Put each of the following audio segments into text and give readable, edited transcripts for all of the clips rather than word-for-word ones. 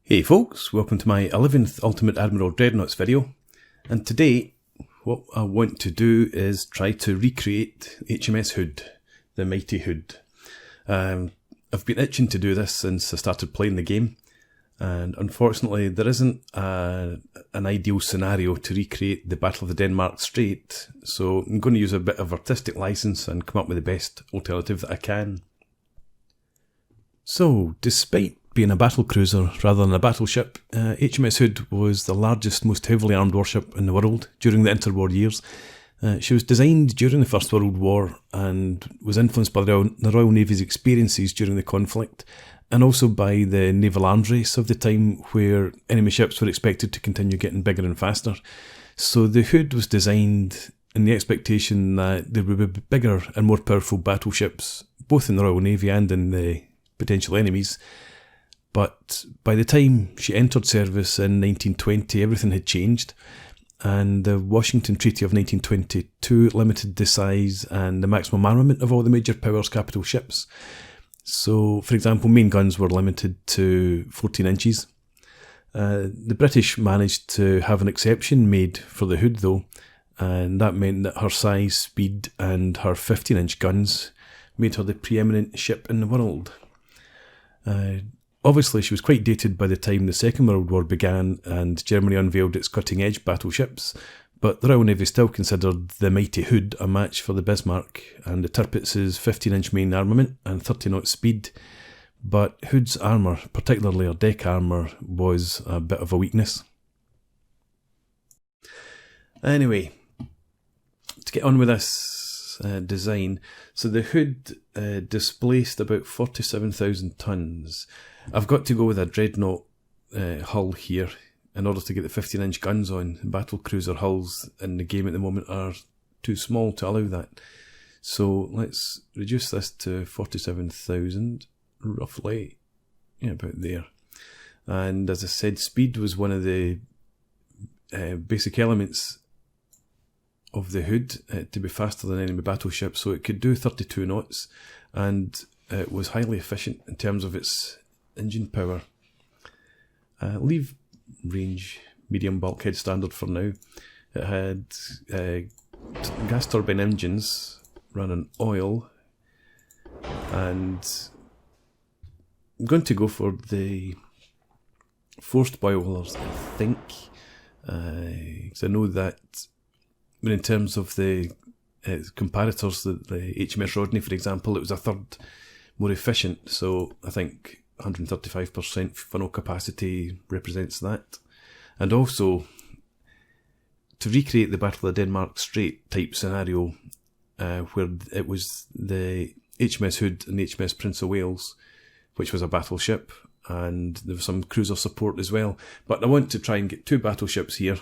Hey folks, welcome to my 11th Ultimate Admiral Dreadnoughts video, and today what I want to do is try to recreate HMS Hood, the mighty Hood. I've been itching to do this since I started playing the game, and unfortunately there isn't an ideal scenario to recreate the Battle of the Denmark Strait, so I'm going to use a bit of artistic license and come up with the best alternative that I can. So, despite being a battle cruiser rather than a battleship, HMS Hood was the largest, most heavily armed warship in the world during the interwar years. She was designed during the First World War and was influenced by the Royal Navy's experiences during the conflict, and also by the naval arms race of the time, where enemy ships were expected to continue getting bigger and faster. So the Hood was designed in the expectation that there would be bigger and more powerful battleships, both in the Royal Navy and in the potential enemies. But by the time she entered service in 1920, everything had changed, and the Washington Treaty of 1922 limited the size and the maximum armament of all the major powers' capital ships. So, for example, main guns were limited to 14 inches. The British managed to have an exception made for the Hood though, and that meant that her size, speed and her 15-inch guns made her the preeminent ship in the world. Obviously, she was quite dated by the time the Second World War began and Germany unveiled its cutting-edge battleships, but the Royal Navy still considered the mighty Hood a match for the Bismarck and the Tirpitz's 15-inch main armament and 30-knot speed. But Hood's armour, particularly her deck armour, was a bit of a weakness. Anyway, to get on with this design, so the Hood displaced about 47,000 tonnes. I've got to go with a Dreadnought hull here in order to get the 15-inch guns on. Battlecruiser hulls in the game at the moment are too small to allow that. So let's reduce this to 47,000, roughly, yeah, about there. And as I said, speed was one of the basic elements of the Hood, to be faster than enemy battleships, so it could do 32 knots, and it was highly efficient in terms of its engine power. Leave range medium bulkhead standard for now. It had gas turbine engines, ran on oil, and I'm going to go for the forced boilers, I think, because I know that. But in terms of the comparators, the HMS Rodney, for example, it was a third more efficient, so I think 135% funnel capacity represents that. And also, to recreate the Battle of the Denmark Strait type scenario, where it was the HMS Hood and the HMS Prince of Wales, which was a battleship, and there was some cruiser support as well. But I want to try and get two battleships here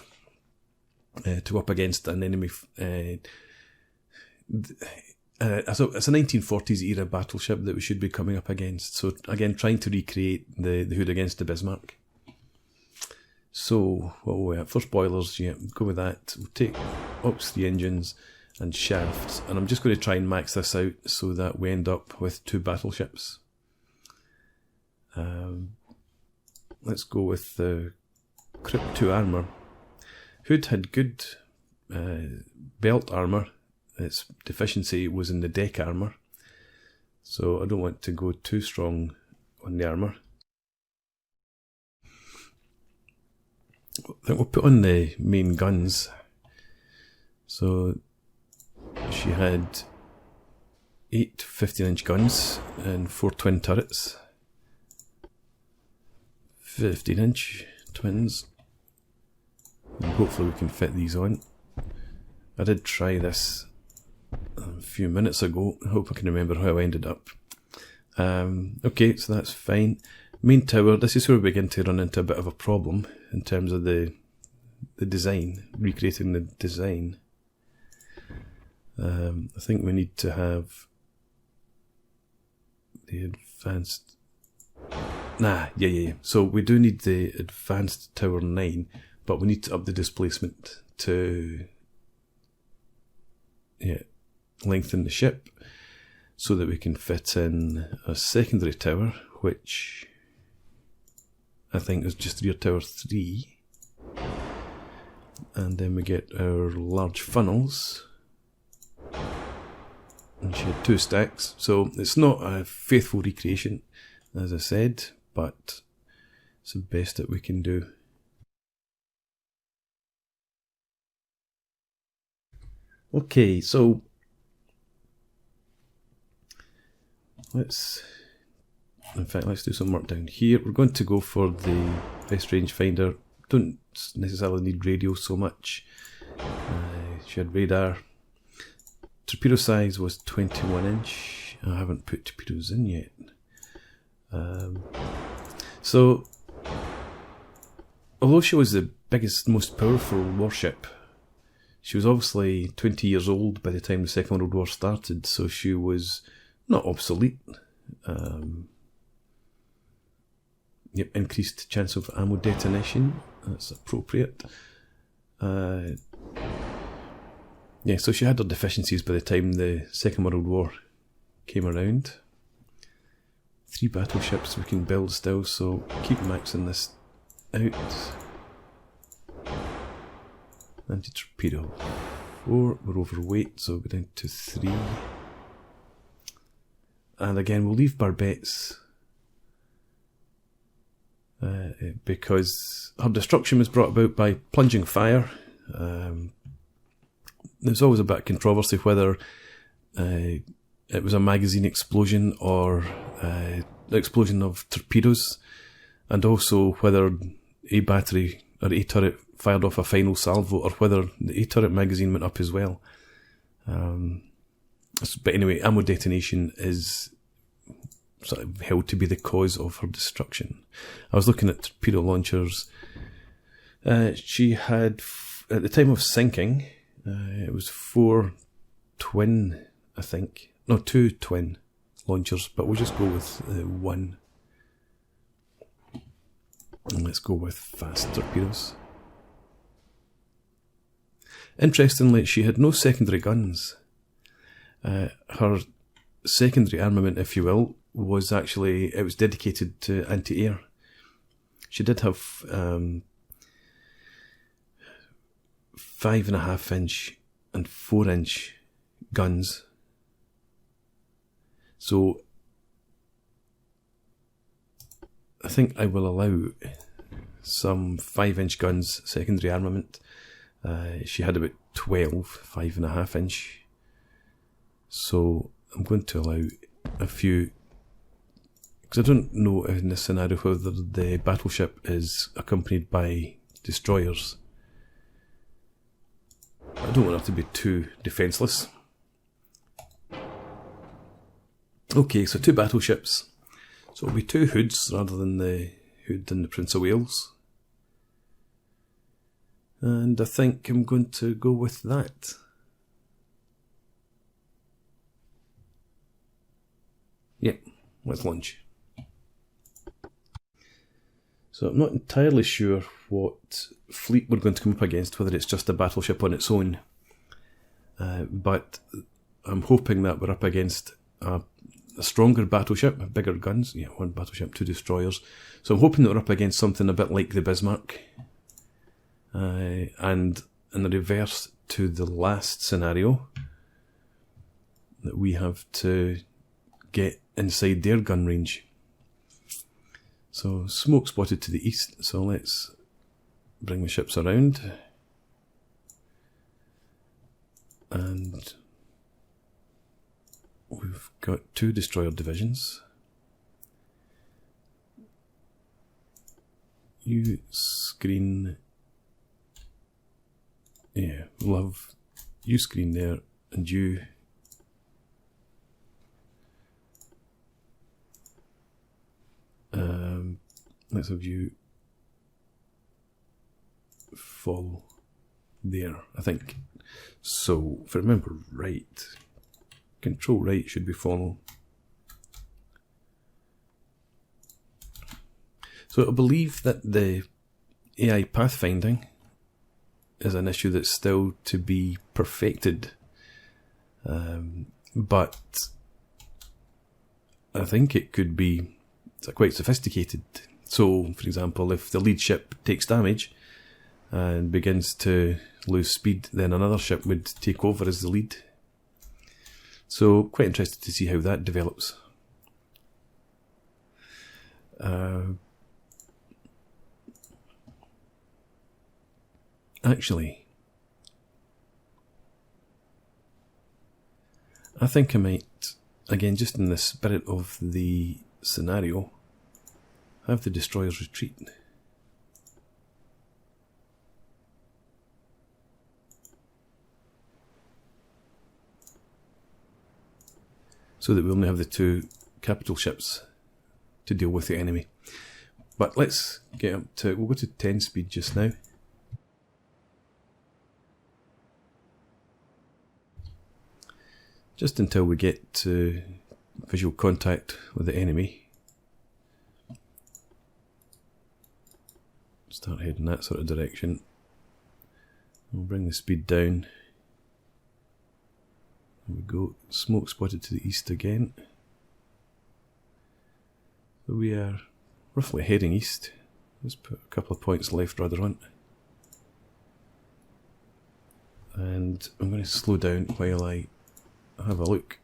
to go up against an enemy. So it's a 1940s era battleship that we should be coming up against. So again, trying to recreate the Hood against the Bismarck. So what were we at? First boilers, yeah, go with that. We'll take ops the engines and shafts, and I'm just going to try and max this out so that we end up with two battleships. Let's go with the Crypt 2 armour. Hood had good belt armour. Its deficiency was in the deck armour, so I don't want to go too strong on the armour. I think we'll put on the main guns. So she had 8 15-inch guns and 4 twin turrets. 15-inch twins. And hopefully we can fit these on. I did try this a few minutes ago. I hope I can remember how I ended up. Okay, so that's fine. Main tower, this is where we begin to run into a bit of a problem in terms of the design, recreating the design. I think we need to have the advanced... Yeah. So we do need the advanced tower 9, but we need to up the displacement to lengthen the ship so that we can fit in a secondary tower, which I think is just rear tower 3. And then we get our large funnels. And she had 2 stacks, so it's not a faithful recreation, as I said, but it's the best that we can do. Okay, so let's do some work down here. We're going to go for the best rangefinder. Don't necessarily need radio so much. She had radar. Torpedo size was 21 inch. I haven't put torpedoes in yet. So, although she was the biggest, most powerful warship, she was obviously 20 years old by the time the Second World War started, so she was not obsolete. Yep, increased chance of ammo detonation. That's appropriate. Yeah, so she had her deficiencies by the time the Second World War came around. 3 battleships we can build still, so keep maxing this out. Anti-torpedo 4, we're overweight, so we'll go down to 3. And again, we'll leave barbettes because her destruction was brought about by plunging fire. There's always a bit of controversy whether it was a magazine explosion or the explosion of torpedoes, and also whether a battery or a turret fired off a final salvo, or whether the A turret magazine went up as well. But anyway, ammo detonation is sort of held to be the cause of her destruction. I was looking at torpedo launchers. She had, at the time of sinking, it was 4 twin, I think. No, 2 twin launchers, but we'll just go with 1. And let's go with fast torpedoes. Interestingly, she had no secondary guns. Her secondary armament, if you will, was actually, it was dedicated to anti-air. She did have 5.5 inch and 4 inch guns. So I think I will allow some 5 inch guns secondary armament. She had about 12 5.5 inch. So I'm going to allow a few, because I don't know in this scenario whether the battleship is accompanied by destroyers. I don't want her to be too defenceless. Okay, so 2 battleships. So it'll be 2 Hoods rather than the Hood and the Prince of Wales. And I think I'm going to go with that. Yep, let's launch. So I'm not entirely sure what fleet we're going to come up against, whether it's just a battleship on its own. But I'm hoping that we're up against a stronger battleship, bigger guns. Yeah, 1 battleship, 2 destroyers. So I'm hoping that we're up against something a bit like the Bismarck. And in the reverse to the last scenario, that we have to get inside their gun range. So smoke spotted to the east, so let's bring the ships around. And we've got 2 destroyer divisions. You screen, yeah, love, you screen there, and you let's have you follow there, I think. So, if I remember right, control right should be follow. So I believe that the AI pathfinding is an issue that's still to be perfected. But I think it could be, it's a quite sophisticated So, for example, if the lead ship takes damage and begins to lose speed, then another ship would take over as the lead. So, quite interested to see how that develops. Actually, I think I might, again, just in the spirit of the scenario, have the destroyers retreat. So that we only have the two capital ships to deal with the enemy. But let's get up to, we'll go to 10 speed just now. Just until we get to visual contact with the enemy. Start heading that sort of direction. We'll bring the speed down. There we go. Smoke spotted to the east again. So we are roughly heading east. Let's put a couple of points left rather on. And I'm going to slow down while I have a look.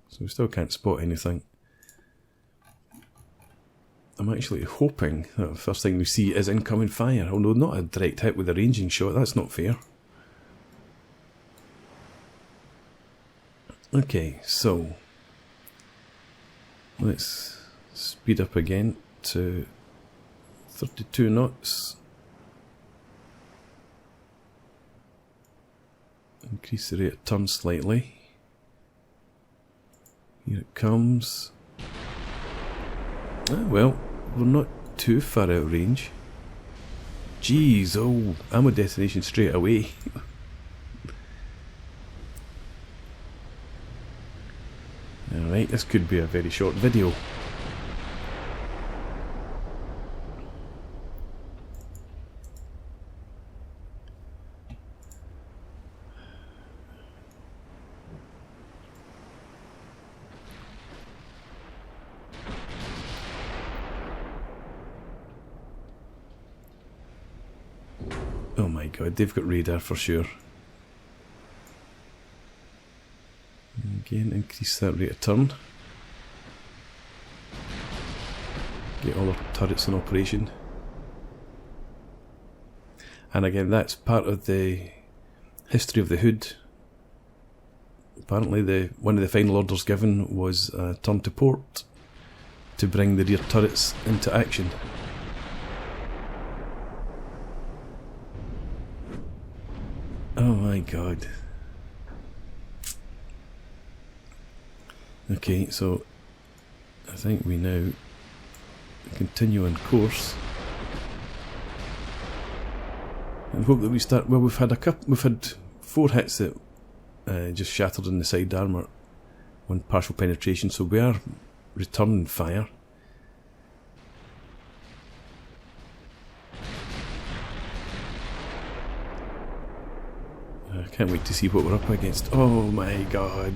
So we still can't spot anything. I'm actually hoping that the first thing we see is incoming fire, although not a direct hit with a ranging shot, that's not fair. Okay, so let's speed up again to 32 knots. Increase the rate of turn slightly. Here it comes. Ah, well, we're not too far out of range. Jeez, oh, ammo destination straight away. Alright, this could be a very short video. Oh my god, they've got radar for sure. Again, increase that rate of turn. Get all our turrets in operation. And again, that's part of the history of the Hood. Apparently one of the final orders given was turn to port to bring the rear turrets into action. Oh my god. Okay, so I think we now continue on course and hope that we start. Well, we've had 4 hits that just shattered in the side armour, 1 partial penetration, so we are returning fire. I can't wait to see what we're up against. Oh my god.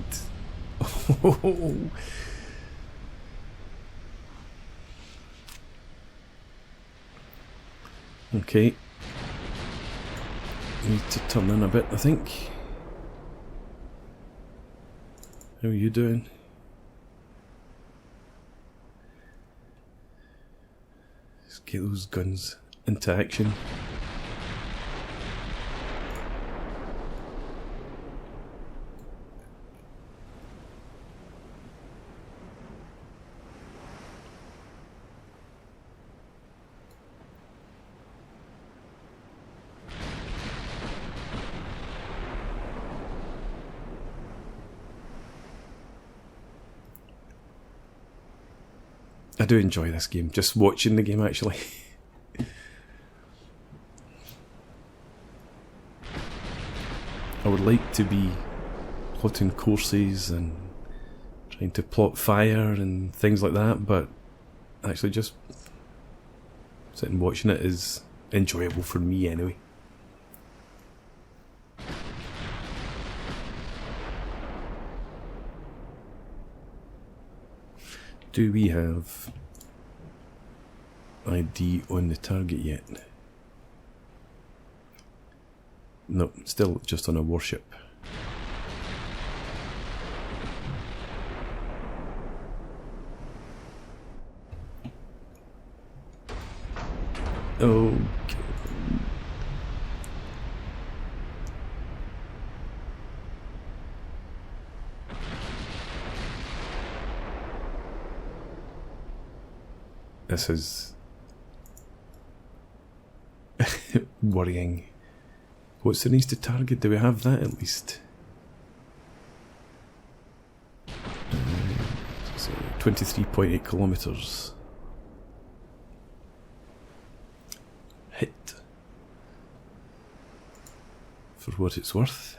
Okay. Need to turn in a bit, I think. How are you doing? Let's get those guns into action. I do enjoy this game, just watching the game actually. I would like to be plotting courses and trying to plot fire and things like that, but actually just sitting watching it is enjoyable for me anyway. Do we have ID on the target yet? No, still just on a warship. Okay. This is worrying. What's the needs to target? Do we have that at least? 23.8 kilometers. Hit. For what it's worth.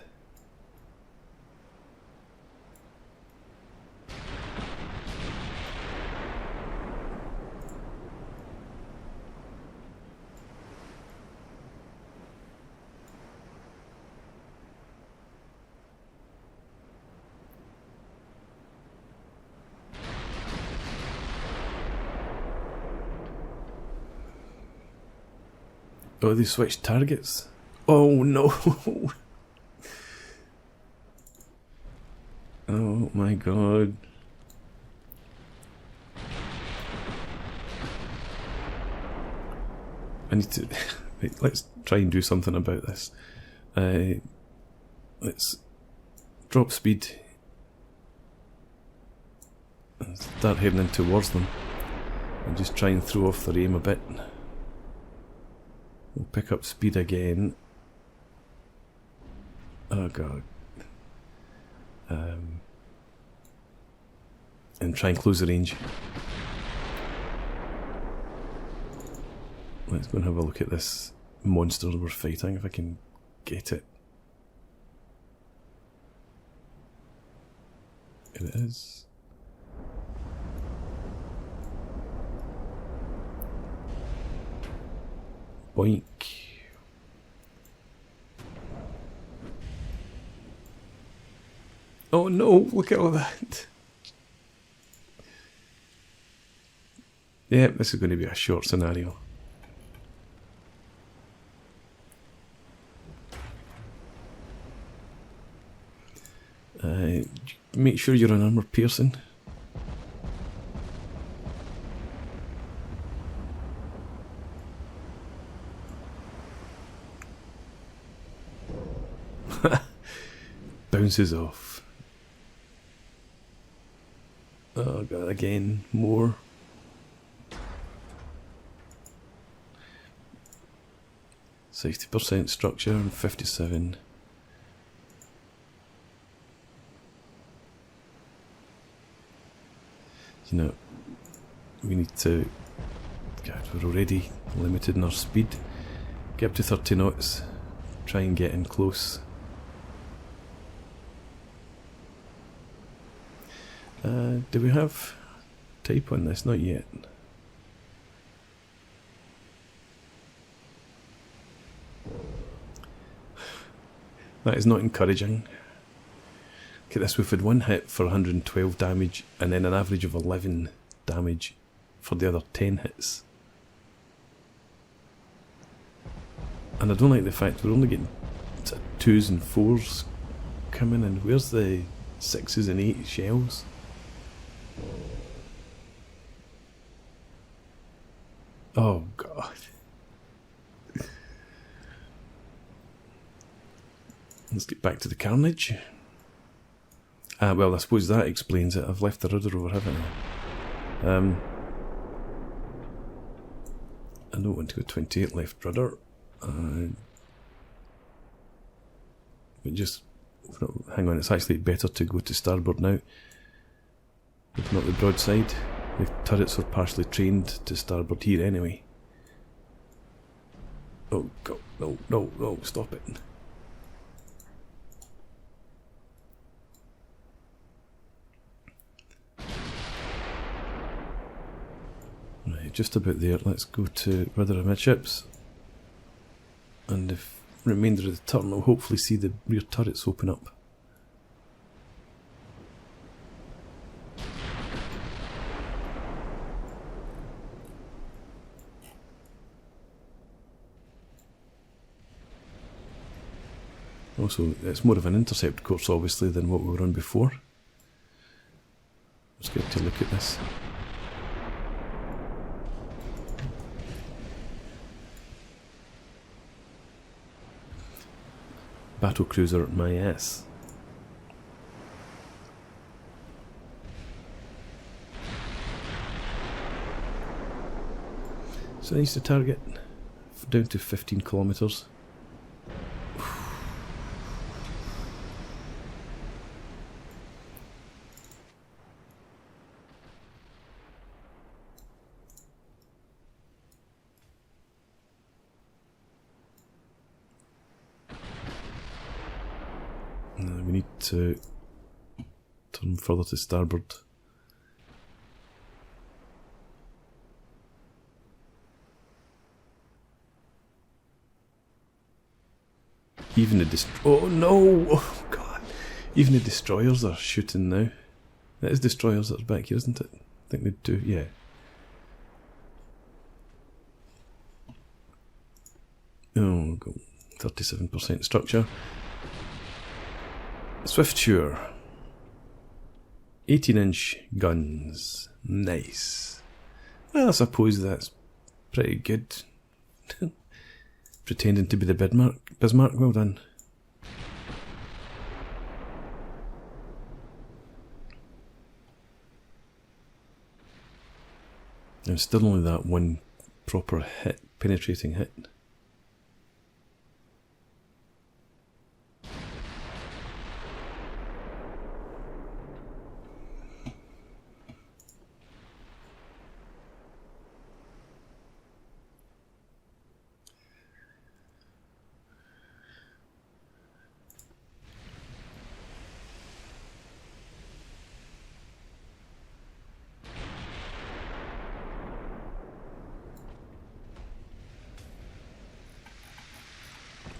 Oh, they switched targets. Oh no! Oh my god. I need to... Wait, let's try and do something about this. Let's drop speed and start heading in towards them and just try and throw off their aim a bit. We'll pick up speed again. Oh god. And try and close the range. Let's go and have a look at this monster we're fighting, if I can get it. Here it is. Boink. Oh no, look at all that. Yeah, this is going to be a short scenario. Make sure you're on armor piercing. Bounces off. Oh god, again, more. %, structure and 57. You know, we need to... God, we're already limited in our speed. Get up to 30 knots. Try and get in close. Do we have type on this? Not yet. That is not encouraging. Look at this, we've had one hit for 112 damage and then an average of 11 damage for the other 10 hits. And I don't like the fact we're only getting 2s and 4s coming in. Where's the 6s and 8 shells? Oh god. Let's get back to the carnage. Well, I suppose that explains it. I've left the rudder over, haven't I? I don't want to go 28 left rudder. But just... hang on, it's actually better to go to starboard now. If not the broadside. The turrets are partially trained to starboard here anyway. Oh god, no, no, no, stop it. Right, just about there. Let's go to rudder amidships. And the remainder of the turn will hopefully see the rear turrets open up. Also, it's more of an intercept course, obviously, than what we were on before. Let's get to look at this. Battlecruiser, my ass. So I used to target down to 15 kilometres. We need to turn further to starboard. Even the oh no! Oh god! Even the destroyers are shooting now. That is destroyers that are back here, isn't it? I think they do, yeah. Oh, go 37% structure. Swiftsure. 18-inch guns. Nice. Well, I suppose that's pretty good. Pretending to be the Bismarck, well done. And still only that one proper hit, penetrating hit.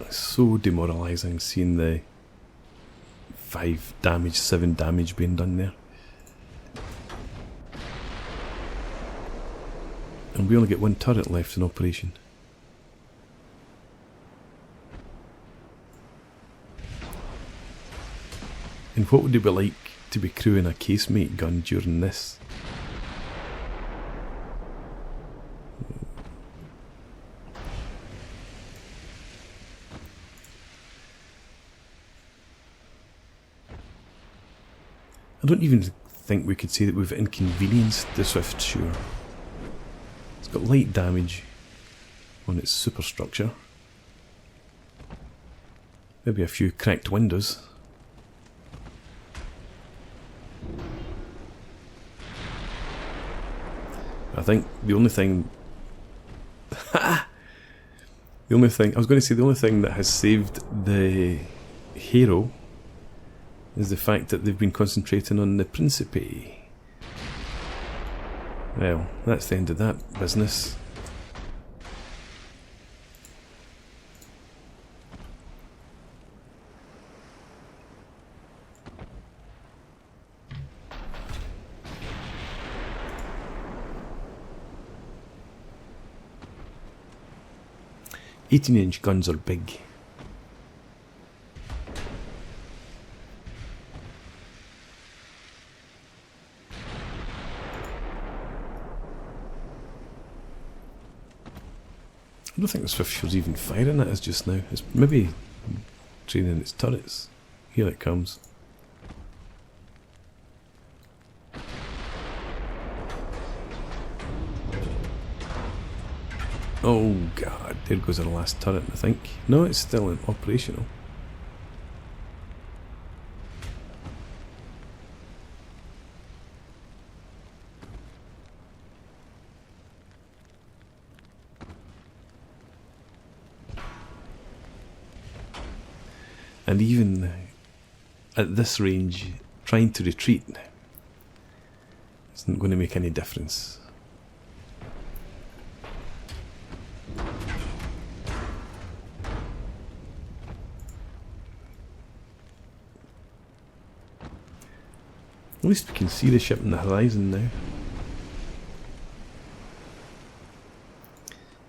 So demoralising seeing the 5 damage, 7 damage being done there. And we only get one turret left in operation. And what would it be like to be crewing a casemate gun during this? I don't even think we could say that we've inconvenienced the Swiftsure. It's got light damage on its superstructure. Maybe a few cracked windows. I think the only thing... I was going to say the only thing that has saved the hero is the fact that they've been concentrating on the Principe. Well, that's the end of that business. "18-inch guns are big." I don't think the Swiftshure's even firing at us just now. It's maybe training its turrets. Here it comes. Oh god, there goes our last turret, I think. No, it's still operational. And even at this range, trying to retreat isn't going to make any difference. At least we can see the ship on the horizon now.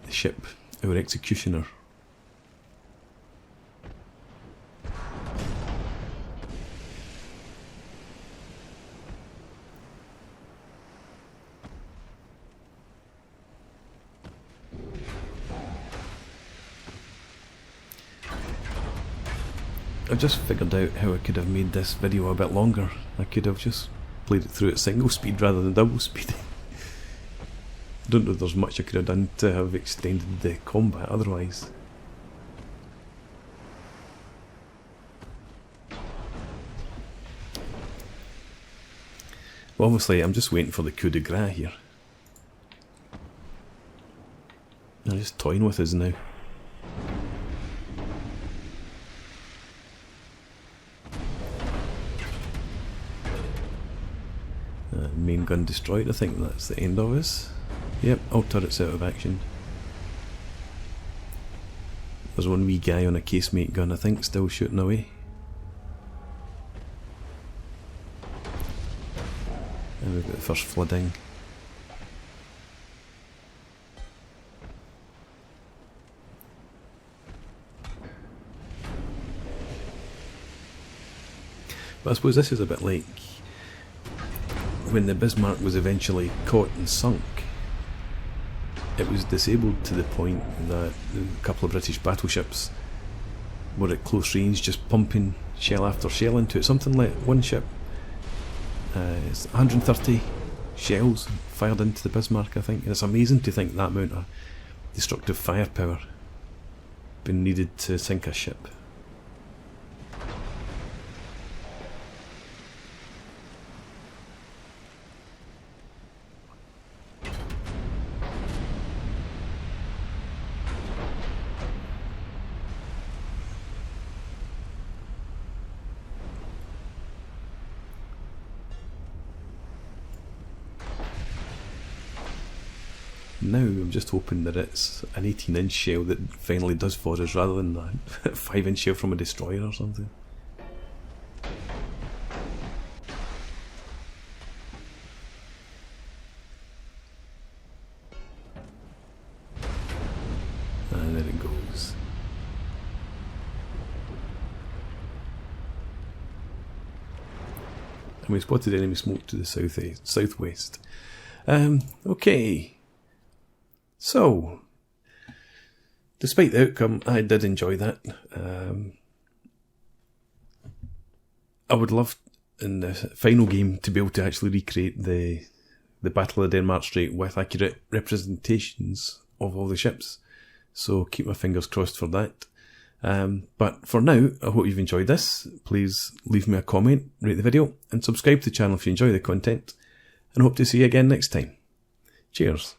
The ship, our executioner. I've just figured out how I could have made this video a bit longer. I could have just played it through at single speed rather than double speed. I don't know if there's much I could have done to have extended the combat otherwise. Well, obviously I'm just waiting for the coup de grace here. They're just toying with us now. Main gun destroyed, I think that's the end of us. Yep, all turrets out of action. There's one wee guy on a casemate gun, I think, still shooting away. And we've got the first flooding. But I suppose this is a bit like when the Bismarck was eventually caught and sunk. It was disabled to the point that a couple of British battleships were at close range just pumping shell after shell into it. Something like one ship, it's 130 shells fired into the Bismarck, I think. And it's amazing to think that amount of destructive firepower been needed to sink a ship. Now I'm just hoping that it's an 18-inch shell that finally does for us rather than a 5-inch shell from a destroyer or something. And there it goes. And we spotted enemy smoke to the southwest. Okay. So, despite the outcome, I did enjoy that. I would love in the final game to be able to actually recreate the Battle of the Denmark Strait with accurate representations of all the ships. So keep my fingers crossed for that. But for now, I hope you've enjoyed this. Please leave me a comment, rate the video, and subscribe to the channel if you enjoy the content. And I hope to see you again next time. Cheers.